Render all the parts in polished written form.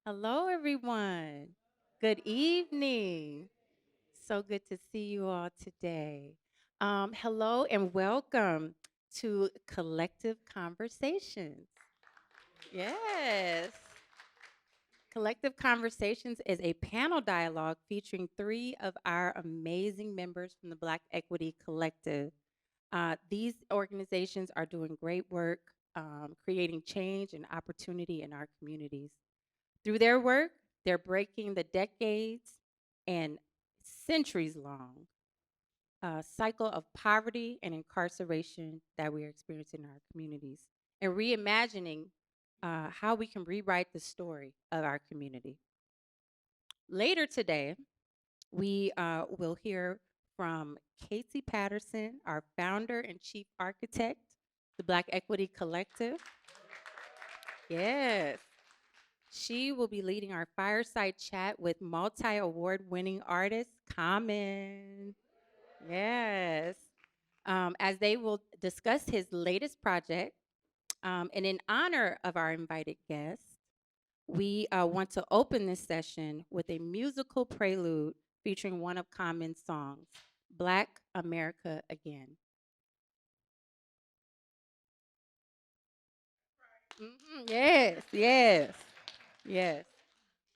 Hello, everyone. Good evening. So good to see you all today. Hello and welcome to Collective Conversations. Yes. Collective Conversations is a panel dialogue featuring three of our amazing members from the Black Equity Collective. These organizations are doing great work, creating change and opportunity in our communities. Through their work, they're breaking the decades and centuries long cycle of poverty and incarceration that we are experiencing in our communities and reimagining how we can rewrite the story of our community. Later today, we will hear from Casey Patterson, our founder and chief architect, the Black Equity Collective. Yes. She will be leading our fireside chat with multi award winning artist Common. Yes. As they will discuss his latest project. And in honor of our invited guest, we want to open this session with a musical prelude featuring one of Common's songs, Black America Again. Yes, yes, yes.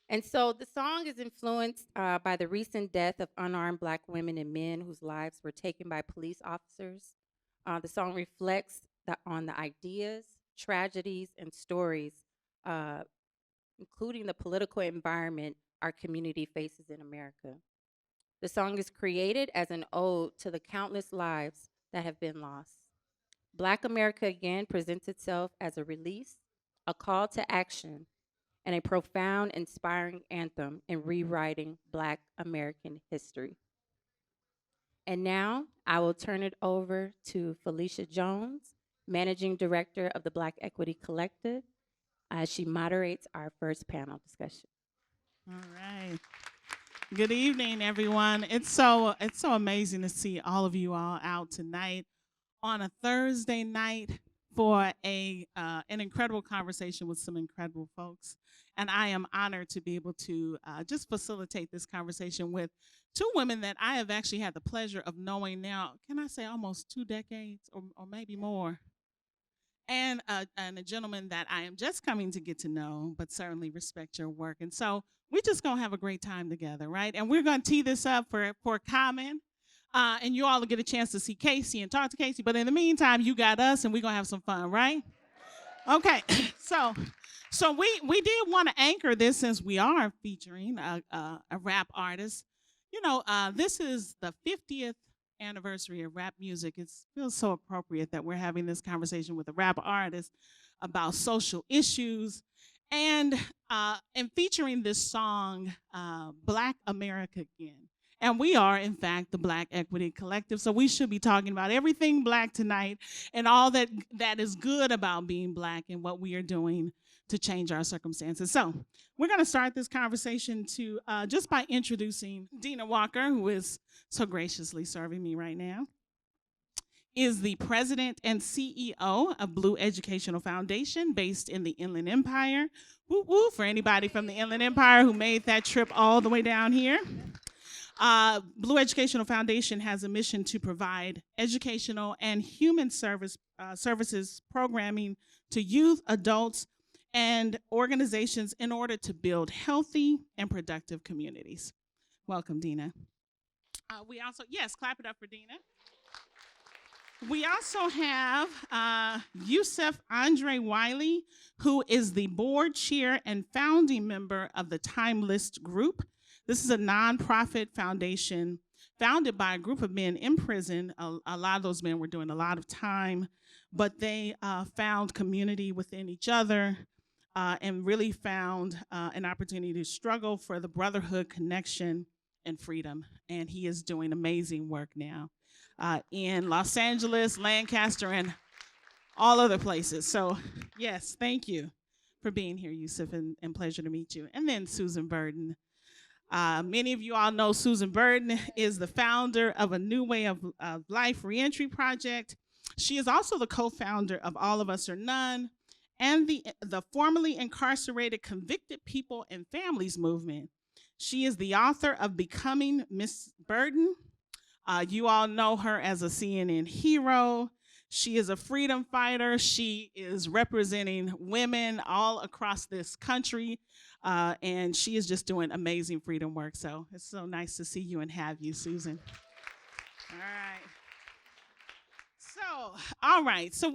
And so the song is influenced by the recent death of unarmed Black women and men whose lives were taken by police officers. The song reflects on the ideas, tragedies, and stories, uh, including the political environment our community faces in America. The song is created as an ode to the countless lives that have been lost. Black America Again presents itself as a release, a call to action, and a profound, inspiring anthem in rewriting Black American history. And now I will turn it over to Felicia Jones, Managing Director of the Black Equity Collective, as she moderates our first panel discussion. All right. Good evening, everyone. It's so amazing to see all of you all out tonight on a Thursday night for a an incredible conversation with some incredible folks. And I am honored to be able to just facilitate this conversation with two women that I have actually had the pleasure of knowing now. Can I say almost 2 decades or maybe more? And a gentleman that I am just coming to get to know, but certainly respect your work. And so we're just gonna have a great time together, right? And we're gonna tee this up for Common. And you all will get a chance to see Casey and talk to Casey. But in the meantime, you got us, and we're gonna have some fun, right? Okay. so so we did want to anchor this since we are featuring a rap artist. This is the 50th anniversary of rap music. It feels so appropriate that we're having this conversation with a rap artist about social issues and featuring this song, Black America Again. And we are, in fact, the Black Equity Collective. So we should be talking about everything Black tonight and all that is good about being Black and what we are doing to change our circumstances. So we're going to start this conversation to just by introducing Dina Walker, who is so graciously serving me right now, is the president and CEO of Blue Educational Foundation based in the Inland Empire. Woo woo for anybody from the Inland Empire who made that trip all the way down here. Blue Educational Foundation has a mission to provide educational and human services programming to youth, adults, and organizations in order to build healthy and productive communities. Welcome, Dina. We also, yes, clap it up for Dina. We also have Yusuf Andre Wiley, who is the board chair and founding member of the Timelist Group. This is a nonprofit foundation founded by a group of men in prison. A lot of those men were doing a lot of time, but they found community within each other and really found an opportunity to struggle for the brotherhood, connection, and freedom. And he is doing amazing work now in Los Angeles, Lancaster, and all other places. So, yes, thank you for being here, Yusuf, and pleasure to meet you. And then Susan Burden. Many of you all know Susan Burden is the founder of a New Way of Life Reentry Project. She is also the co-founder of All of Us or None and the formerly incarcerated Convicted People and Families movement. She is the author of Becoming Miss Burden. You all know her as a CNN hero. She is a freedom fighter. She is representing women all across this country. And she is just doing amazing freedom work. So it's so nice to see you and have you, Susan. All right. So, all right. So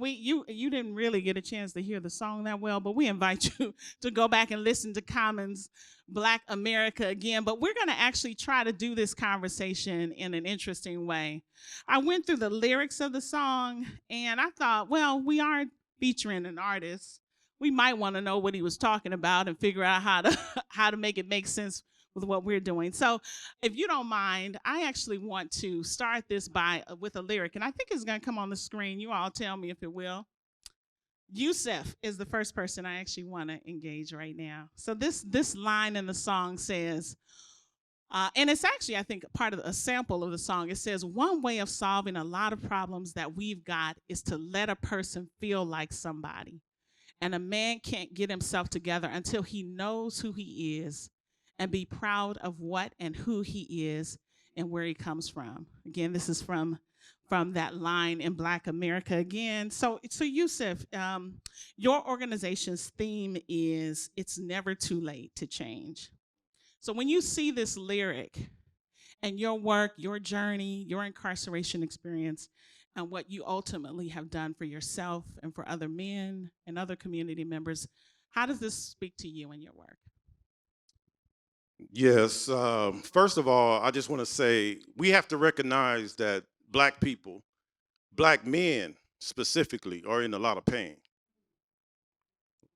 you didn't really get a chance to hear the song that well, but we invite you to go back and listen to Common's Black America again. But we're going to actually try to do this conversation in an interesting way. I went through the lyrics of the song and I thought, well, we are featuring an artist. We might want to know what he was talking about and figure out how to how to make it make sense with what we're doing. So if you don't mind, I actually want to start this by with a lyric, and I think it's going to come on the screen. You all tell me if it will. Yusef is the first person I actually want to engage right now. So this line in the song says, and it's actually I think part of a sample of the song. It says, "One way of solving a lot of problems that we've got is to let a person feel like somebody, and a man can't get himself together until he knows who he is and be proud of what and who he is and where he comes from." Again, this is from that line in Black America again. So Yusef, your organization's theme is "It's never too late to change." So when you see this lyric and your work, your journey, your incarceration experience, and what you ultimately have done for yourself and for other men and other community members, how does this speak to you and your work? Yes. First of all, I just want to say we have to recognize that black people, black men specifically, are in a lot of pain.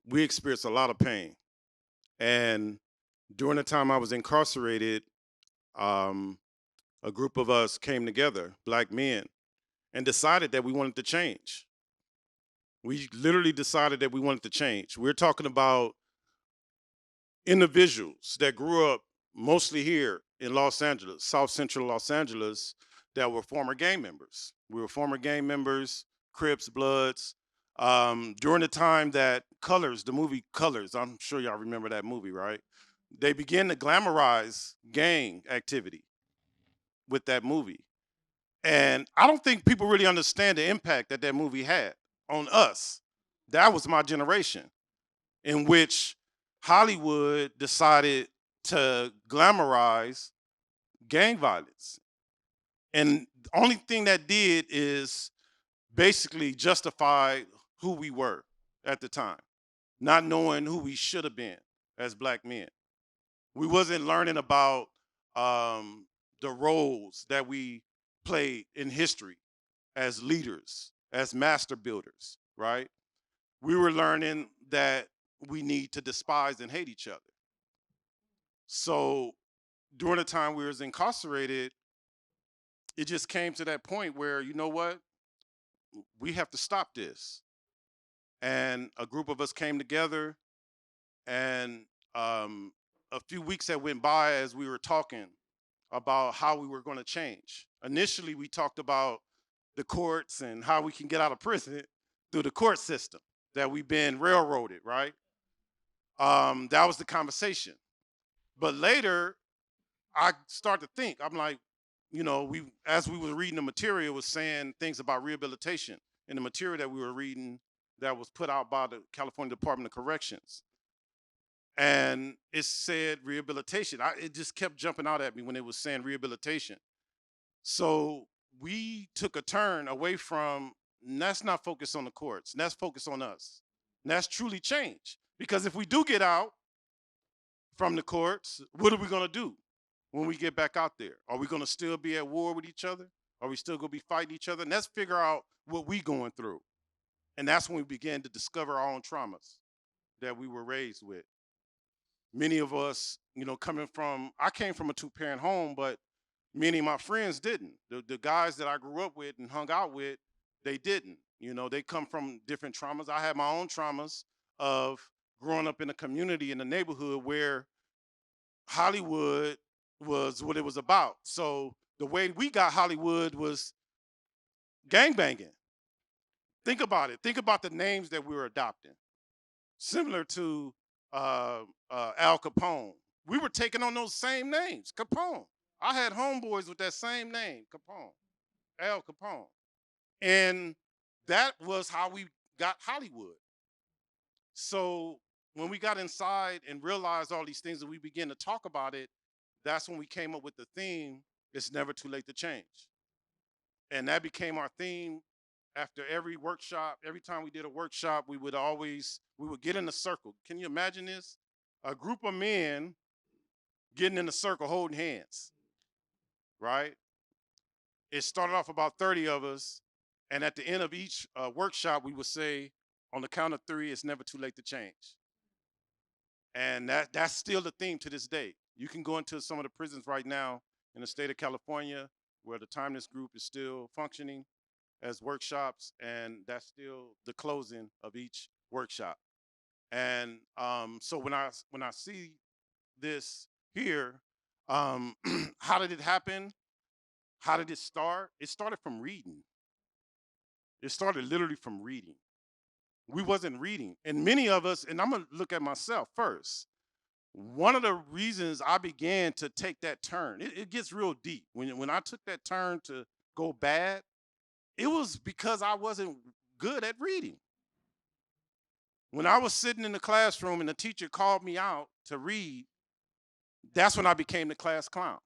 We experience a lot of pain. And during the time I was incarcerated, um, a group of us came together, black men, and decided that we wanted to change. We literally decided that we wanted to change. We're talking about individuals that grew up mostly here in Los Angeles, South Central Los Angeles, that were former gang members. We were former gang members, Crips, Bloods. During the time that Colors, the movie Colors, I'm sure y'all remember that movie, right? They began to glamorize gang activity with that movie. And I don't think people really understand the impact that that movie had on us. That was my generation, in which Hollywood decided to glamorize gang violence. And the only thing that did is basically justify who we were at the time, not knowing who we should have been as black men. We wasn't learning about the roles that we played in history as leaders, as master builders, right? We were learning that we need to despise and hate each other. So during the time we was incarcerated, it just came to that point where, you know what, we have to stop this. And a group of us came together, and a few weeks that went by as we were talking about how we were going to change. Initially, we talked about the courts and how we can get out of prison through the court system, that we've been railroaded, right? That was the conversation. But later, I started to think. I'm like, you know, we as we were reading the material, it was saying things about rehabilitation in the material that we were reading that was put out by the California Department of Corrections. And it said rehabilitation. It just kept jumping out at me when it was saying rehabilitation. So we took a turn away from, let's not focus on the courts, let's focus on us. And that's truly change. Because if we do get out from the courts, what are we going to do when we get back out there? Are we going to still be at war with each other? Are we still going to be fighting each other? And let's figure out what we going through. And that's when we began to discover our own traumas that we were raised with. Many of us, you know, I came from a two-parent home, but many of my friends didn't. The guys that I grew up with and hung out with, they didn't. You know, they come from different traumas. I had my own traumas of growing up in a community in a neighborhood where Hollywood was what it was about. So the way we got Hollywood was gangbanging. Think about it. Think about the names that we were adopting. Similar to Al Capone. We were taking on those same names, Capone. I had homeboys with that same name, Capone, Al Capone. And that was how we got Hollywood. So when we got inside and realized all these things and we began to talk about it, that's when we came up with the theme, It's Never Too Late to Change. And that became our theme after every workshop. Every time we did a workshop, we would get in a circle. Can you imagine this? A group of men getting in a circle holding hands, right? It started off about 30 of us. And at the end of each workshop, we would say, on the count of three, it's never too late to change. And that's still the theme to this day. You can go into some of the prisons right now in the state of California where the Timeless Group is still functioning as workshops, and that's still the closing of each workshop. And so when I see this here, how did it happen? How did it start? It started from reading. It started literally from reading. We wasn't reading, and many of us, and I'm gonna look at myself first. One of the reasons I began to take that turn, it gets real deep. When I took that turn to go bad, it was because I wasn't good at reading. When I was sitting in the classroom and the teacher called me out to read, that's when I became the class clown.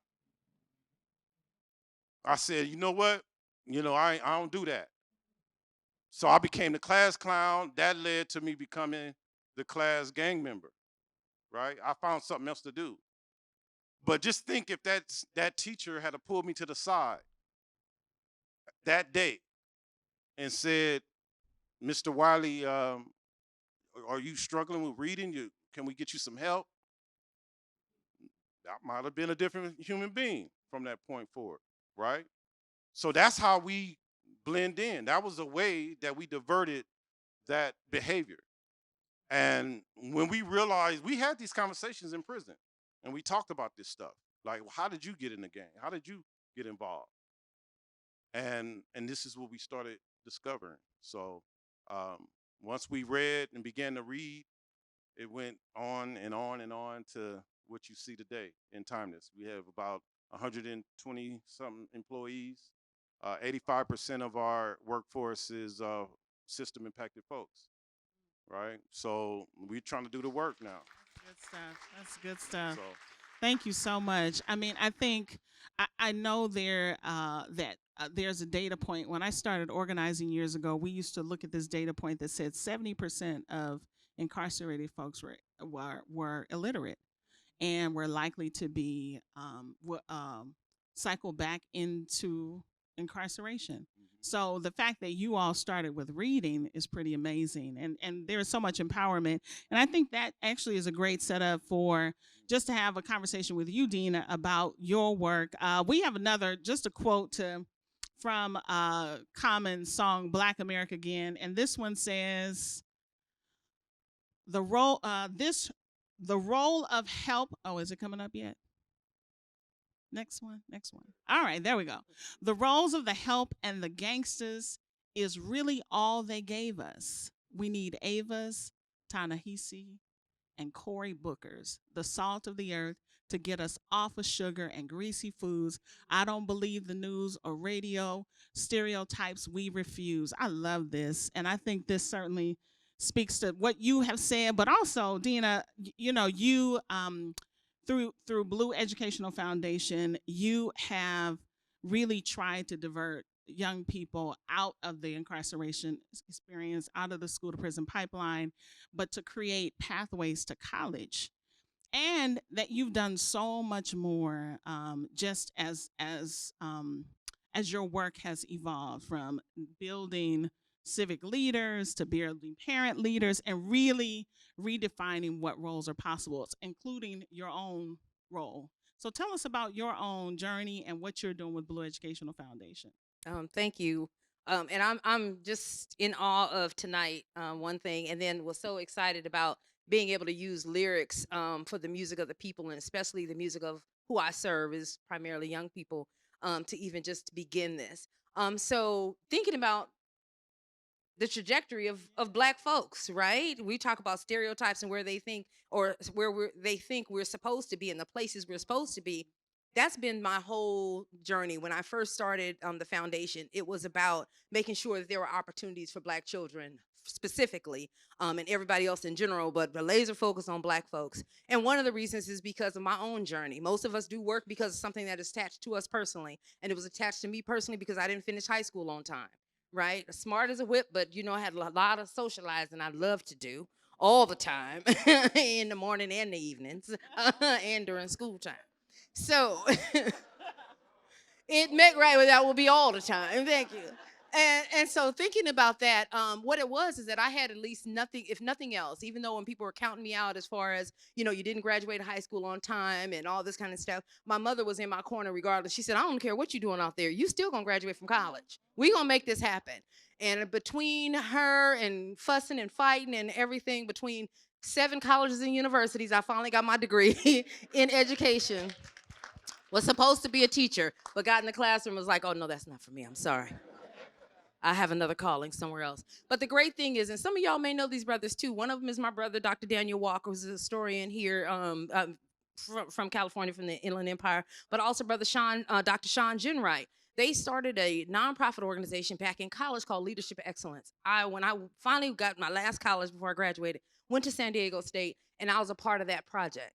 I said, you know what? I don't do that. So I became the class clown. That led to me becoming the class gang member, right? I found something else to do. But just think if that teacher had to pull me to the side that day and said, Mr. Wiley, are you struggling with reading? Can we get you some help? I might have been a different human being from that point forward, right? So that's how we blend in. That was a way that we diverted that behavior. And when we realized, we had these conversations in prison and we talked about this stuff. Like, well, how did you get in the gang? How did you get involved? And this is what we started discovering. So once we read and began to read, it went on and on and on to what you see today in Timeless. We have about 120 something employees. 85% of our workforce is system impacted folks, right? So we're trying to do the work now. Good stuff. That's good stuff. So Thank you so much. I mean, I think I know that there's a data point. When I started organizing years ago, we used to look at this data point that said 70% of incarcerated folks were illiterate and were likely to be cycle back into incarceration. So the fact that you all started with reading is pretty amazing, and there is so much empowerment. And I think that actually is a great setup for just to have a conversation with you, Dina, about your work. We have just a quote from Common song "Black America Again," and this one says, "The role of help." Oh, is it coming up yet? Next one. All right, there we go. The roles of the help and the gangsters is really all they gave us. We need Ava's, Ta-Nehisi, and Cory Booker's, the salt of the earth, to get us off of sugar and greasy foods. I don't believe the news or radio stereotypes we refuse. I love this, and I think this certainly speaks to what you have said, but also, Dina, you through Blue Educational Foundation, you have really tried to divert young people out of the incarceration experience, out of the school to prison pipeline, but to create pathways to college. And that you've done so much more, just as your work has evolved, from building civic leaders to building parent leaders, and really redefining what roles are possible, including your own role. So tell us about your own journey and what you're doing with Blue Educational Foundation. Thank you. And I'm just in awe of tonight. One thing, and then was so excited about being able to use lyrics for the music of the people, and especially the music of who I serve is primarily young people. To even just begin this. So thinking about the trajectory of Black folks, right? We talk about stereotypes and where they think, or they think we're supposed to be, and the places we're supposed to be. That's been my whole journey. When I first started the foundation, it was about making sure that there were opportunities for Black children specifically, and everybody else in general, but the laser focus on Black folks. And one of the reasons is because of my own journey. Most of us do work because of something that is attached to us personally, and it was attached to me personally because I didn't finish high school on time, right? Smart as a whip, but I had a lot of socializing I love to do all the time in the morning and the evenings and during school time. So it meant right, that will be all the time. Thank you. And so thinking about that, what it was is that I had at least nothing, if nothing else, even though when people were counting me out as far as, you didn't graduate high school on time and all this kind of stuff, my mother was in my corner regardless. She said, I don't care what you're doing out there. You still gonna graduate from college. We gonna make this happen. And between her and fussing and fighting and everything, between 7 colleges and universities, I finally got my degree in education. Was supposed to be a teacher, but got in the classroom and was like, oh no, that's not for me. I'm sorry. I have another calling somewhere else. But the great thing is, and some of y'all may know these brothers too. One of them is my brother, Dr. Daniel Walker, who's a historian here from California, from the Inland Empire, but also brother Dr. Sean Ginwright. They started a nonprofit organization back in college called Leadership Excellence. When I finally got my last college before I graduated, went to San Diego State, and I was a part of that project.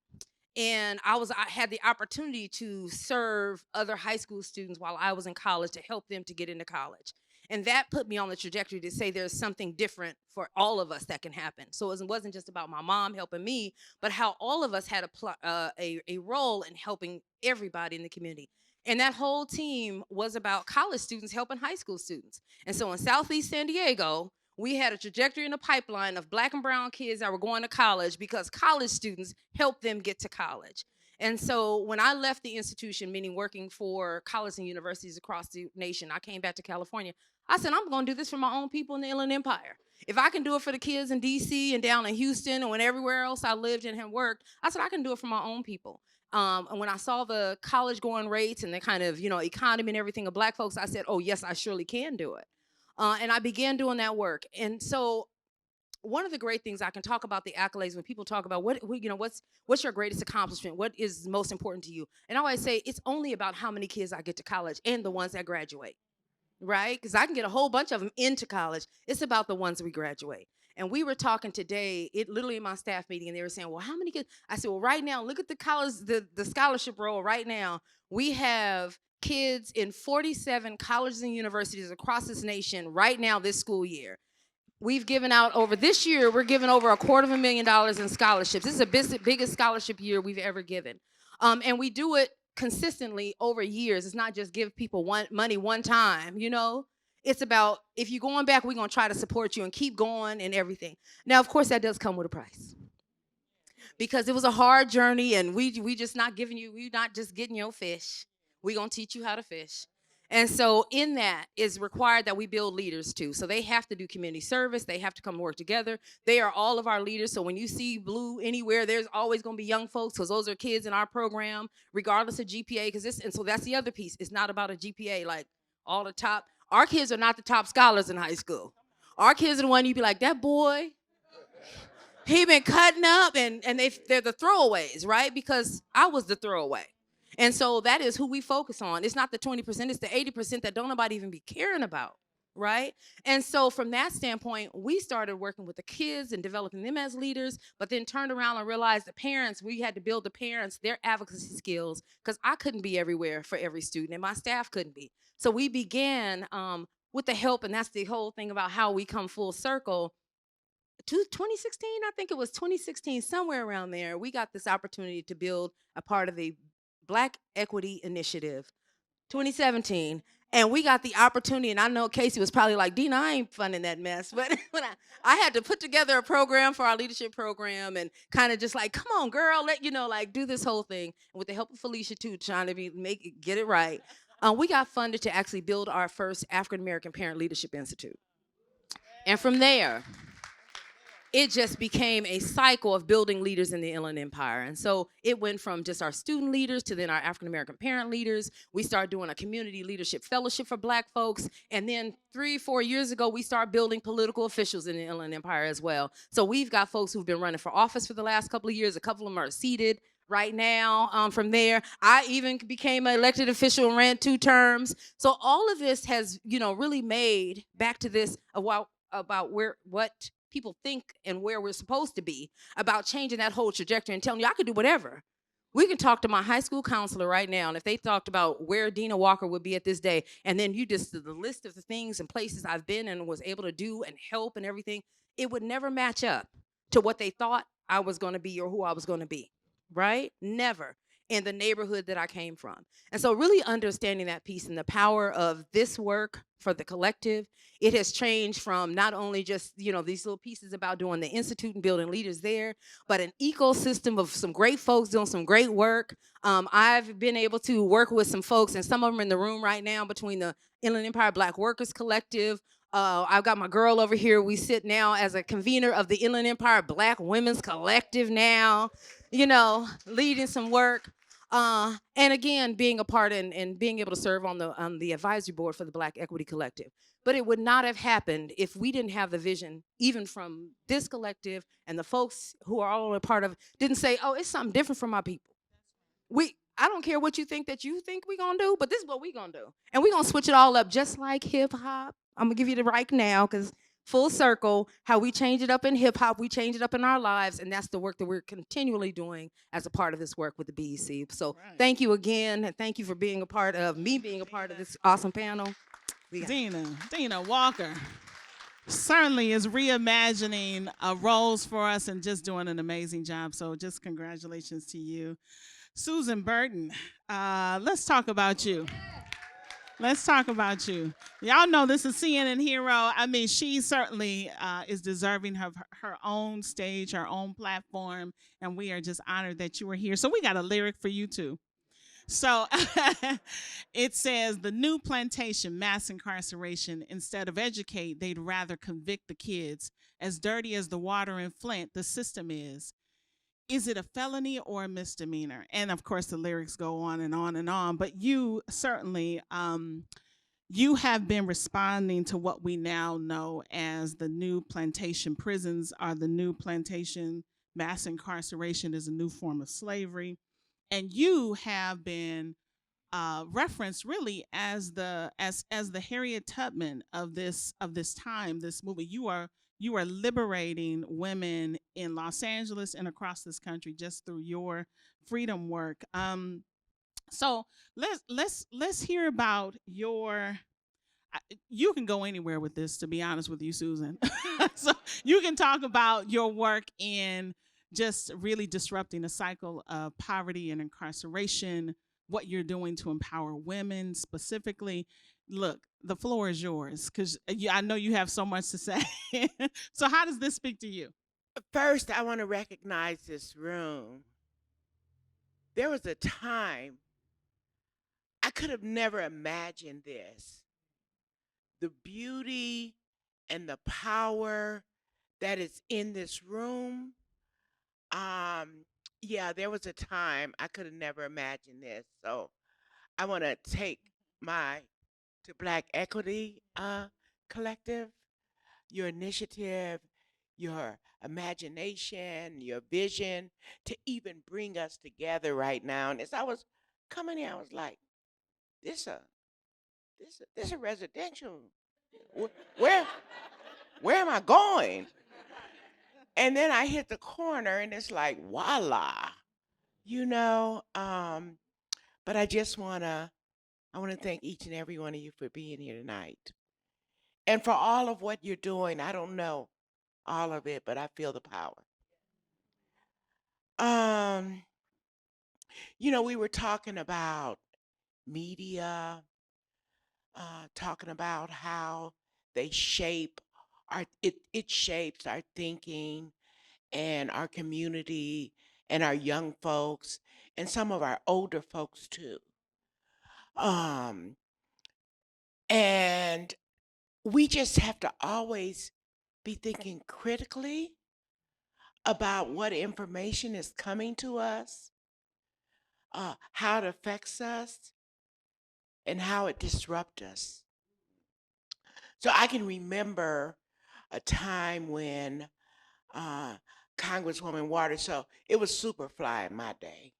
And I had the opportunity to serve other high school students while I was in college to help them to get into college. And that put me on the trajectory to say there's something different for all of us that can happen. So it wasn't just about my mom helping me, but how all of us had a role in helping everybody in the community. And that whole team was about college students helping high school students. And so in Southeast San Diego, we had a trajectory in the pipeline of Black and brown kids that were going to college because college students helped them get to college. And so when I left the institution, meaning working for colleges and universities across the nation, I came back to California. I said, I'm going to do this for my own people in the Inland Empire. If I can do it for the kids in D.C. and down in Houston and everywhere else I lived and had worked, I said, I can do it for my own people. And when I saw the college going rates and the kind of, economy and everything of Black folks, I said, oh, yes, I surely can do it. And I began doing that work. And so one of the great things I can talk about the accolades when people talk about what's your greatest accomplishment, what is most important to you, and I always say it's only about how many kids I get to college and the ones that graduate, right? Because I can get a whole bunch of them into college. It's about the ones we graduate. And we were talking today, literally in my staff meeting, and they were saying, well, how many kids? I said, well, right now, look at the college, the scholarship roll right now. We have kids in 47 colleges and universities across this nation right now this school year. We've given out this year, we're giving over $250,000 in scholarships. This is the biggest scholarship year we've ever given. And we do it consistently over years. It's not just give people money one time, It's about, if you're going back, we're going to try to support you and keep going and everything. Now, of course, that does come with a price. Because it was a hard journey, and we're not just getting your fish. We're going to teach you how to fish. And so in that is required that we build leaders too. So they have to do community service. They have to come work together. They are all of our leaders. So when you see blue anywhere, there's always going to be young folks, because those are kids in our program, regardless of GPA. And so that's the other piece. It's not about a GPA, like all the top. Our kids are not the top scholars in high school. Our kids are the one you'd be like, that boy, he been cutting up, and they're the throwaways, right? Because I was the throwaway. And so that is who we focus on. It's not the 20%, it's the 80% that don't nobody even be caring about, right? And so from that standpoint, we started working with the kids and developing them as leaders, but then turned around and realized the parents, we had to build the parents, their advocacy skills, because I couldn't be everywhere for every student, and my staff couldn't be. So we began with the help, and that's the whole thing about how we come full circle. 2016, I think it was 2016, somewhere around there, we got this opportunity to build a part of the Black Equity Initiative, 2017. And we got the opportunity, and I know Casey was probably like, Dina, I ain't funding that mess. But when I had to put together a program for our leadership program and kind of just like, come on, girl, do this whole thing. And with the help of Felicia too, trying to get it right. We got funded to actually build our first African American Parent Leadership Institute. And from there, it just became a cycle of building leaders in the Inland Empire. And so it went from just our student leaders to then our African American parent leaders. We started doing a community leadership fellowship for Black folks. And then 3-4 years ago, we started building political officials in the Inland Empire as well. So we've got folks who've been running for office for the last couple of years. A couple of them are seated right now. From there, I even became an elected official and ran 2 terms. So all of this has, really made back to this about what people think and where we're supposed to be, about changing that whole trajectory and telling you I could do whatever. We can talk to my high school counselor right now, and if they talked about where Dina Walker would be at this day, and then you just the list of the things and places I've been and was able to do and help and everything, it would never match up to what they thought I was going to be or who I was going to be, right? Never, in the neighborhood that I came from. And so really understanding that piece and the power of this work for the collective, it has changed from not only just, these little pieces about doing the institute and building leaders there, but an ecosystem of some great folks doing some great work. I've been able to work with some folks, and some of them are in the room right now, between the Inland Empire Black Workers Collective. I've got my girl over here. We sit now as a convener of the Inland Empire Black Women's Collective now, leading some work. And again, being a part and being able to serve on the advisory board for the Black Equity Collective. But it would not have happened if we didn't have the vision, even from this collective, and the folks who are all a part of it didn't say, oh, it's something different from my people. I don't care what you think we're gonna do, but this is what we're gonna do. And we're gonna switch it all up just like hip hop. I'm gonna give you the right now, because full circle, how we change it up in hip hop, we change it up in our lives, and that's the work that we're continually doing as a part of this work with the BEC. So thank you again, and thank you for being a part of this awesome panel. Dina Walker certainly is reimagining roles for us and just doing an amazing job. So just congratulations to you. Susan Burton, let's talk about you. Let's talk about you. Y'all know this is CNN Hero. I mean, she certainly is deserving of her own stage, her own platform, and we are just honored that you were here. So we got a lyric for you too. So it says, the new plantation, mass incarceration, instead of educate, they'd rather convict the kids. As dirty as the water in Flint, the system is. Is it a felony or a misdemeanor? And of course, the lyrics go on and on and on. But you certainly, you have been responding to what we now know as the new plantation prisons are the new plantation. Mass incarceration is a new form of slavery. And you have been referenced really as the Harriet Tubman of this time, this movie. You are liberating women in Los Angeles and across this country just through your freedom work. So let's hear about your. You can go anywhere with this, to be honest with you, Susan. So you can talk about your work in just really disrupting the cycle of poverty and incarceration, what you're doing to empower women specifically. Look, the floor is yours, because I know you have so much to say. So how does this speak to you? First, I want to recognize this room. There was a time I could have never imagined this. The beauty and the power that is in this room. Yeah, there was a time I could have never imagined this. So I want to take to Black Equity Collective, your initiative, your imagination, your vision to even bring us together right now. And as I was coming here, I was like, this a residential. Where am I going? And then I hit the corner and it's like, voila, but I just I want to thank each and every one of you for being here tonight. And for all of what you're doing. I don't know all of it, but I feel the power. We were talking about media, talking about how they shape it shapes our thinking and our community and our young folks and some of our older folks too. And we just have to always be thinking critically about what information is coming to us, how it affects us, and how it disrupts us. So I can remember a time when uh, Congresswoman Waters, so it was Superfly in my day.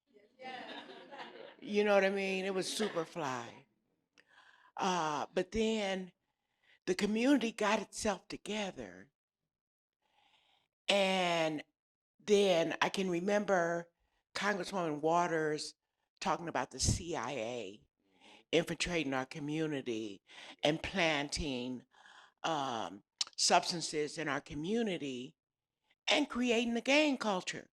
You know what I mean? It was Superfly. But then the community got itself together. And then I can remember Congresswoman Waters talking about the CIA infiltrating our community and planting um, substances in our community and creating the gang culture.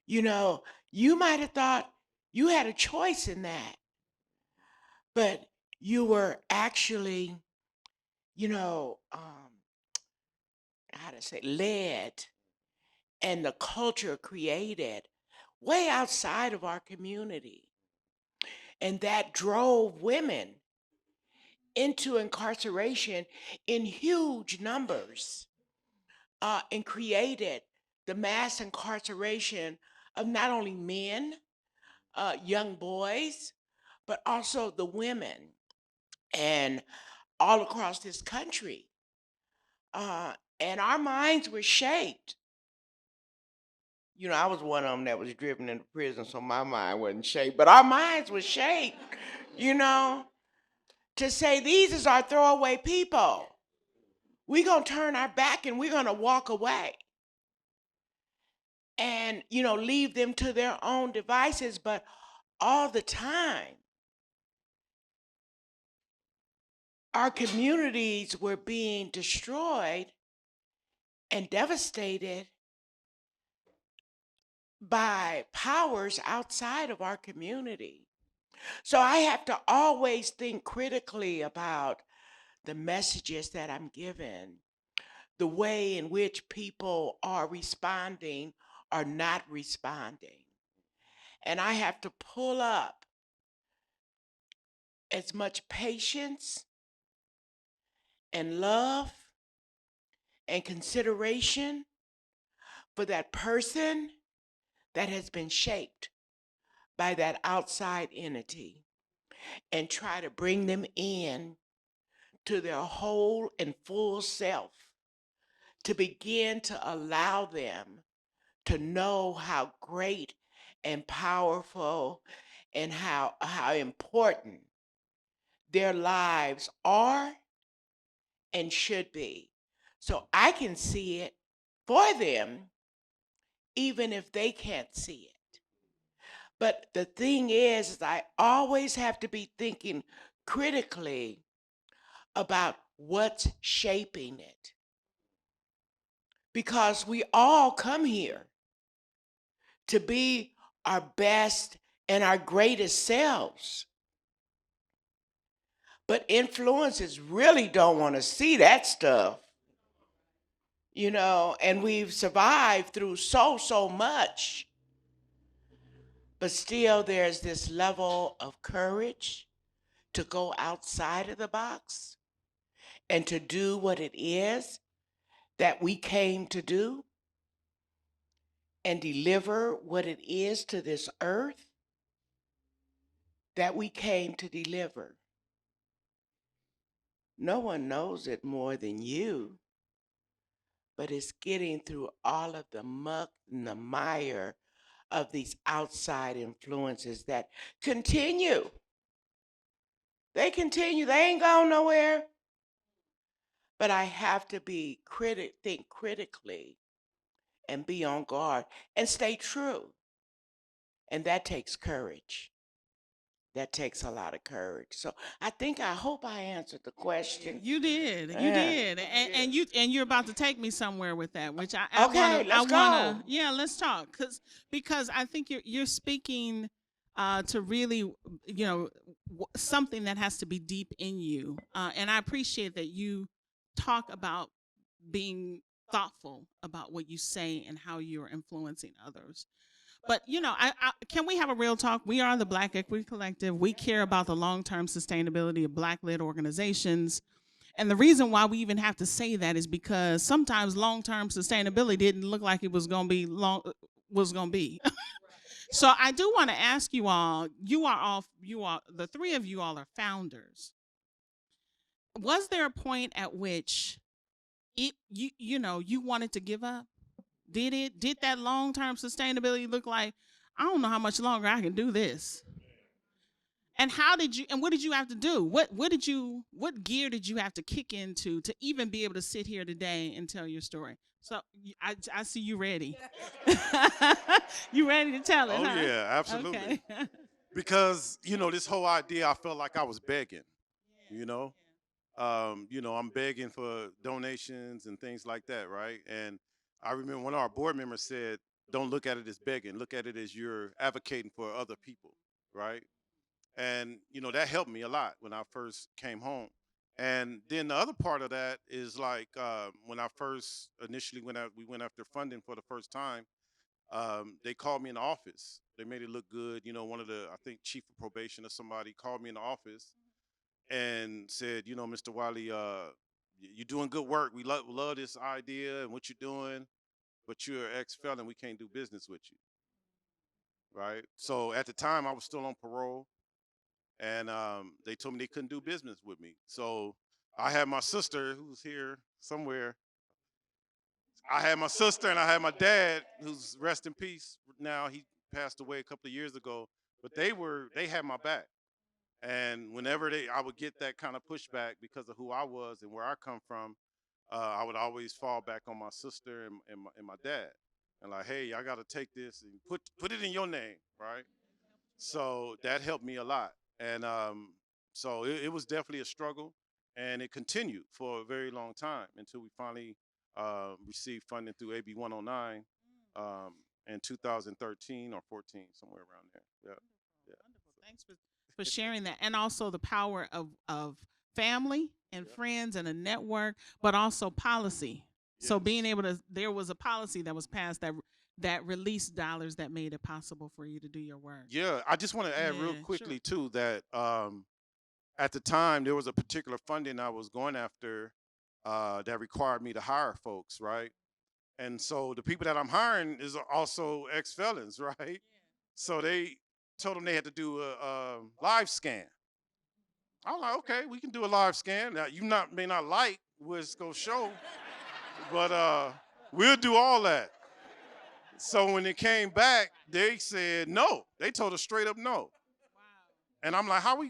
You know, you might have thought you had a choice in that, but you were actually, you know, how to say, led, and the culture created way outside of our community. And that drove women into incarceration in huge numbers, and created the mass incarceration of not only men, young boys, but also the women, and all across this country. And our minds were shaped. You know, I was one of them that was driven into prison, so my mind wasn't shaped, but our minds were shaped, you know, to say these is our throwaway people. We're going to turn our back and we're going to walk away and, you know, leave them to their own devices. But all the time, our communities were being destroyed and devastated by powers outside of our community. So I have to always think critically about the messages that I'm given, the way in which people are responding or not responding. And I have to pull up as much patience and love and consideration for that person that has been shaped by that outside entity and try to bring them in to their whole and full self, to begin to allow them to know how great and powerful and how important their lives are and should be. So I can see it for them, even if they can't see it. But the thing is I always have to be thinking critically about what's shaping it. Because we all come here to be our best and our greatest selves. But influencers really don't want to see that stuff, you know, and we've survived through so much. But still, there's this level of courage to go outside of the box and to do what it is that we came to do and deliver what it is to this earth that we came to deliver. No one knows it more than you, but it's getting through all of the muck and the mire of these outside influences that continue. They continue, they ain't gone nowhere. But I have to think critically and be on guard and stay true. And that takes courage. That takes a lot of courage. So I hope I answered the question. You did, you Yeah, did, and you're about to take me somewhere with that, which Okay, let's go. yeah, let's talk, because I think you're speaking to really, you know, something that has to be deep in you, and I appreciate that you talk about being thoughtful about what you say and how you're influencing others. But you know, can we have a real talk? We are the Black Equity Collective. We care about the long-term sustainability of Black-led organizations, And the reason why we even have to say that is because sometimes long-term sustainability didn't look like it was going to be was going to be. So I do want to ask you all, the three of you all are founders. Was there a point at which you wanted to give up? Did that long-term sustainability look like, I don't know how much longer I can do this? And what did you have to do? What gear did you have to kick into to even be able to sit here today and tell your story? So I see you ready. You ready to tell it, Oh huh? yeah, absolutely. Okay. Because this whole idea, I felt like I was begging. You know, I'm begging for donations and things like that, right? And I remember one of our board members said, "Don't look at it as begging. Look at it as you're advocating for other people, right?" And that helped me a lot when I first came home. And then the other part of that is like when I first initially we went after funding for the first time. They called me in the office. They made it look good. One of the, I think, chief of probation or somebody called me in the office and said, Mr. Wiley, you're doing good work. We love this idea and what you're doing, but you're an ex-felon. We can't do business with you, right? So at the time, I was still on parole, and they told me they couldn't do business with me. So I had my sister, who's here somewhere. I had my sister and I had my dad, who's rest in peace. Now he passed away a couple of years ago, but they had my back. And whenever I would get that kind of pushback because of who I was and where I come from, I would always fall back on my sister and my dad, and like, hey, I got to take this and put it in your name, right? So that helped me a lot, and so it was definitely a struggle, and it continued for a very long time until we finally received funding through AB 109 in 2013 or 14, somewhere around there. Yeah, yeah. Wonderful. Thanks for sharing that, and also the power of family and Yeah. friends and a network, but also policy. So being Yes. able to, there was a policy that was passed that released dollars that made it possible for you to do your work. Yeah, I just want to add real Yeah, sure. quickly too that at the time there was a particular funding I was going after that required me to hire folks, right? And so the people that I'm hiring is also ex-felons, right? So they told them they had to do a live scan. I was like, okay, we can do a live scan. Now you may not like what it's gonna show, but we'll do all that. So when it came back, they said no. They told us straight up no. And I'm like, how we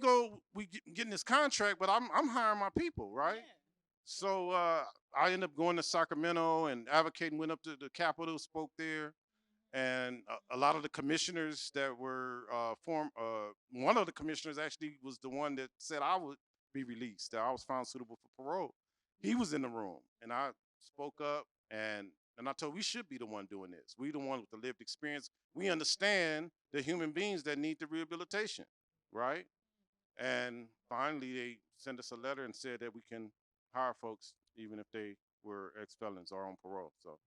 getting this contract, but I'm hiring my people, right? So I ended up going to Sacramento and advocating, went up to the Capitol, spoke there, and a lot of the commissioners that were one of the commissioners actually was the one that said I would be released, that I was found suitable for parole. He was in the room, and I spoke up, and I told we should be the one doing this. We the one with the lived experience. We understand the human beings that need the rehabilitation, right? And finally, they sent us a letter and said that we can hire folks even if they were ex-felons or on parole. So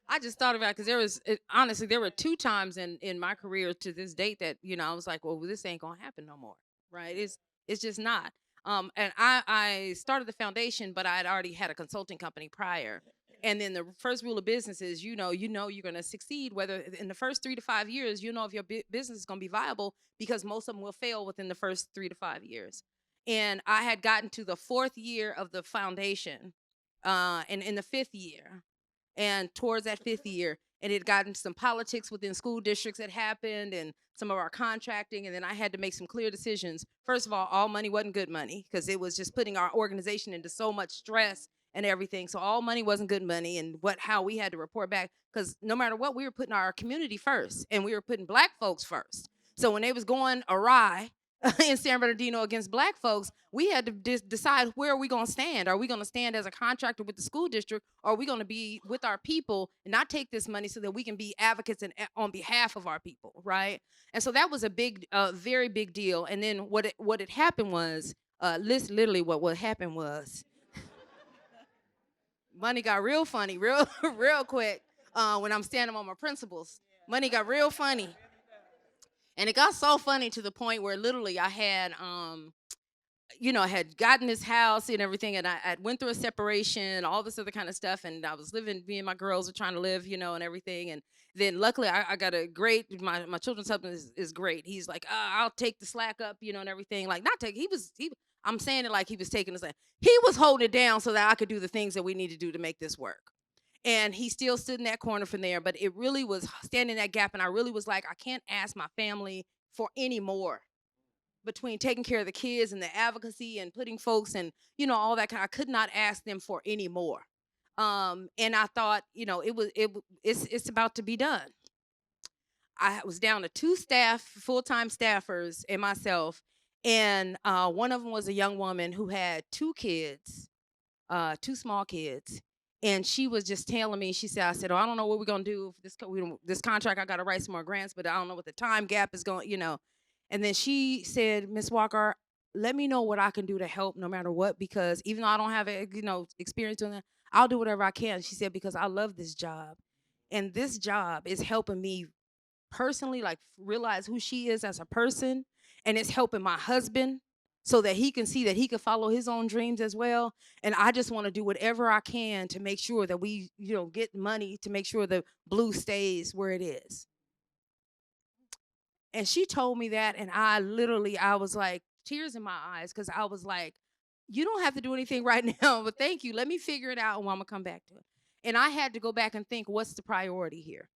I just thought about because there was honestly there were two times in my career to this date that I was like, well, this ain't gonna happen no more, right? It's just not. And I started the foundation, but I had already had a consulting company prior. And then the first rule of business is you're gonna succeed whether in the first 3 to 5 years if your business is gonna be viable because most of them will fail within the first 3 to 5 years. And I had gotten to the fourth year of the foundation, and in the fifth year and towards that fifth year, and it got into some politics within school districts that happened and some of our contracting, and then I had to make some clear decisions. First of all money wasn't good money because it was just putting our organization into so much stress and everything. So all money wasn't good money, and how we had to report back, because no matter what, we were putting our community first and we were putting Black folks first. So when they was going awry in San Bernardino against Black folks, we had to decide where are we going to stand. Are we going to stand as a contractor with the school district, or are we going to be with our people and not take this money so that we can be advocates on behalf of our people, right? And so that was a big, very big deal. And then what had happened was, literally what happened was, money got real funny, real real quick. When I'm standing on my principles, money got real funny. And it got so funny to the point where literally I had I had gotten this house and everything, and I went through a separation, all this other kind of stuff, and I was living. Me and my girls were trying to live, and everything. And then luckily, I got a great. My children's husband is great. He's like, I'll take the slack up, and everything. Like not take. He. I'm saying it like he was taking the slack. He was holding it down so that I could do the things that we need to do to make this work. And he still stood in that corner from there, but it really was standing that gap, and I really was like, I can't ask my family for any more between taking care of the kids and the advocacy and putting folks and all that kind. I could not ask them for any more. And I thought, it's about to be done. I was down to 2 full-time staffers, and myself, and one of them was a young woman who had 2 kids, 2 small kids. And she was just telling me, she said, I said, oh, I don't know what we're going to do for this contract. I got to write some more grants, but I don't know what the time gap is going. And then she said, Miss Walker, let me know what I can do to help no matter what, because even though I don't have experience doing that, I'll do whatever I can. She said, because I love this job. And this job is helping me personally, like, realize who she is as a person. And it's helping my husband so that he can see that he can follow his own dreams as well. And I just want to do whatever I can to make sure that we, get money to make sure the blue stays where it is. And she told me that, and I was like, tears in my eyes, because I was like, you don't have to do anything right now, but thank you. Let me figure it out, and I'm going to come back to it. And I had to go back and think, what's the priority here?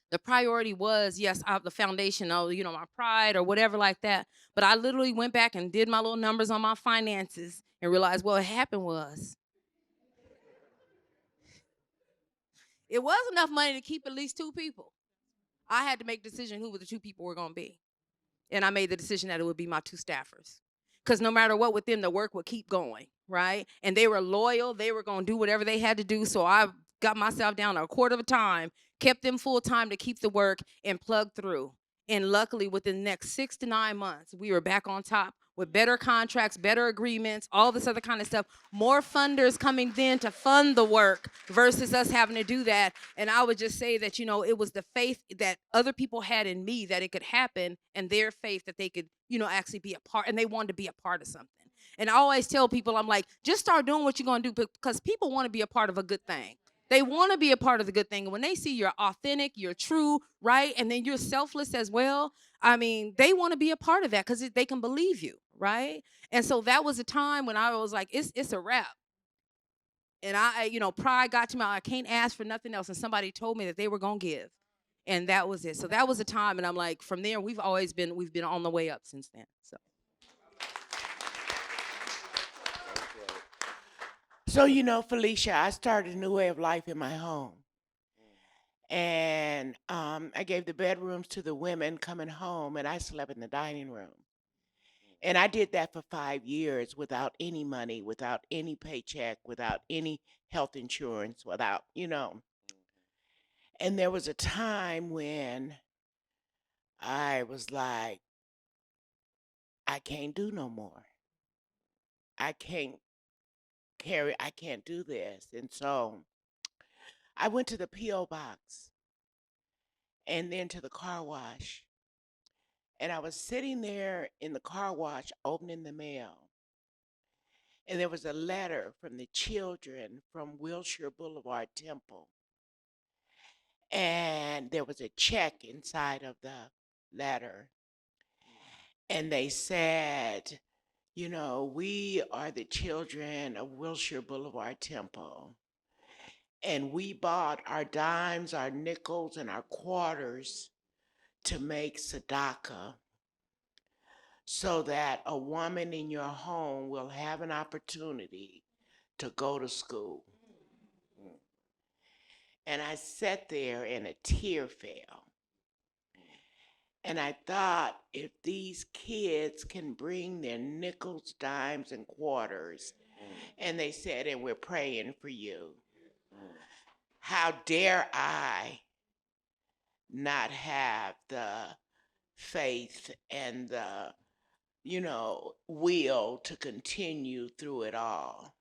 The priority was, yes, the foundation, my pride or whatever like that. But I literally went back and did my little numbers on my finances and realized what happened was it was enough money to keep at least 2 people. I had to make a decision who the 2 people were going to be. And I made the decision that it would be my 2 staffers. Because no matter what with them, the work would keep going, right? And they were loyal. They were going to do whatever they had to do. So I got myself down to a quarter of a time, kept them full time to keep the work, and plugged through. And luckily, within the next 6 to 9 months, we were back on top with better contracts, better agreements, all this other kind of stuff. More funders coming then to fund the work versus us having to do that. And I would just say that, it was the faith that other people had in me that it could happen, and their faith that they could, actually be a part, and they wanted to be a part of something. And I always tell people, I'm like, just start doing what you're going to do, because people want to be a part of a good thing. They want to be a part of the good thing. And when they see you're authentic, you're true, right? And then you're selfless as well. I mean, they want to be a part of that because they can believe you, right? And so that was a time when I was like, it's a wrap. And pride got to me. I can't ask for nothing else. And somebody told me that they were going to give. And that was it. So that was a time. And I'm like, from there, we've been on the way up since then. So, Felicia, I started a new way of life in my home. And I gave the bedrooms to the women coming home, and I slept in the dining room. And I did that for 5 years without any money, without any paycheck, without any health insurance, without. And there was a time when I was like, I can't do no more. I can't do this. And so I went to the P.O. box and then to the car wash. And I was sitting there in the car wash opening the mail. And there was a letter from the children from Wilshire Boulevard Temple. And there was a check inside of the letter. And they said, we are the children of Wilshire Boulevard Temple. And we bought our dimes, our nickels, and our quarters to make tzedakah so that a woman in your home will have an opportunity to go to school. And I sat there and a tear fell. And I thought, if these kids can bring their nickels, dimes, and quarters, and they said, and we're praying for you, how dare I not have the faith and the, will to continue through it all.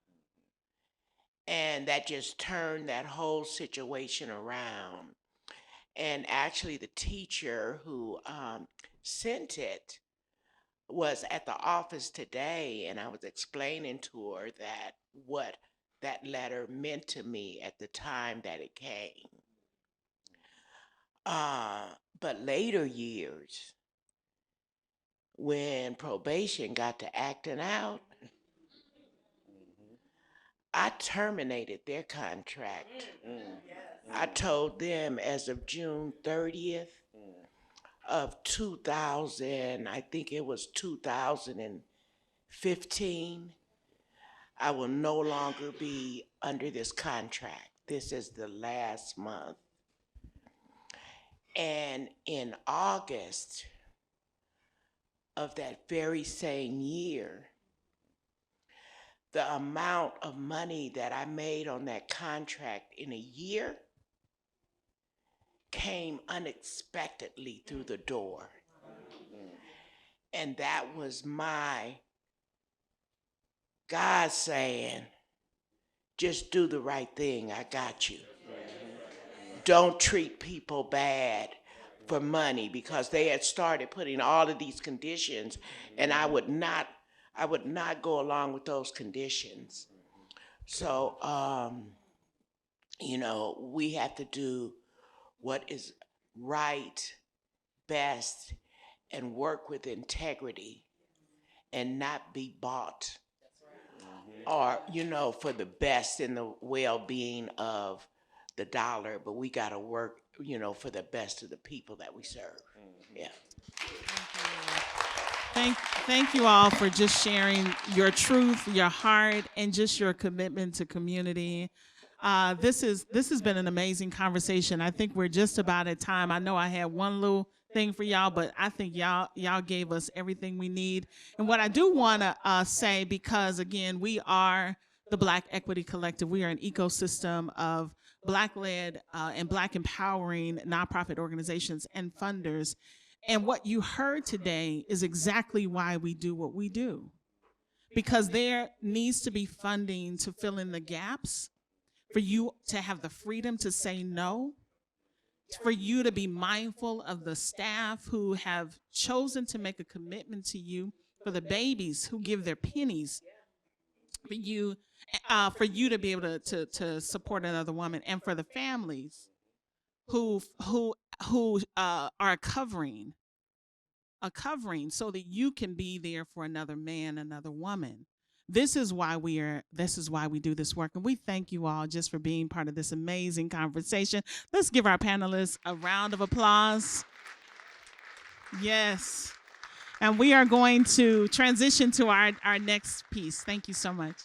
And that just turned that whole situation around. And actually, the teacher who sent it was at the office today, and I was explaining to her that what that letter meant to me at the time that it came. But later years, when probation got to acting out, I terminated their contract. I told them as of June 30th of 2000, I think it was 2015, I will no longer be under this contract. This is the last month. And in August of that very same year, the amount of money that I made on that contract in a year came unexpectedly through the door. And that was my God saying, just do the right thing, I got you. Don't treat people bad for money, because they had started putting all of these conditions, and I would not go along with those conditions. So, we have to do what is right, best, and work with integrity and not be bought or, for the best in the well-being of the dollar, but we got to work, for the best of the people that we serve. Yeah. Thank you all for just sharing your truth, your heart, and just your commitment to community. This has been an amazing conversation. I think we're just about at time. I know I had one little thing for y'all, but I think y'all gave us everything we need. And what I do want to say, because again, we are the Black Equity Collective. We are an ecosystem of Black-led and Black empowering nonprofit organizations and funders. And what you heard today is exactly why we do what we do. Because there needs to be funding to fill in the gaps, for you to have the freedom to say no, for you to be mindful of the staff who have chosen to make a commitment to you, for the babies who give their pennies, for you to be able to support another woman, and for the families who are a covering so that you can be there for another man, another woman. This is why we do this work. And we thank you all just for being part of this amazing conversation. Let's give our panelists a round of applause. Yes. And we are going to transition to our next piece. Thank you so much.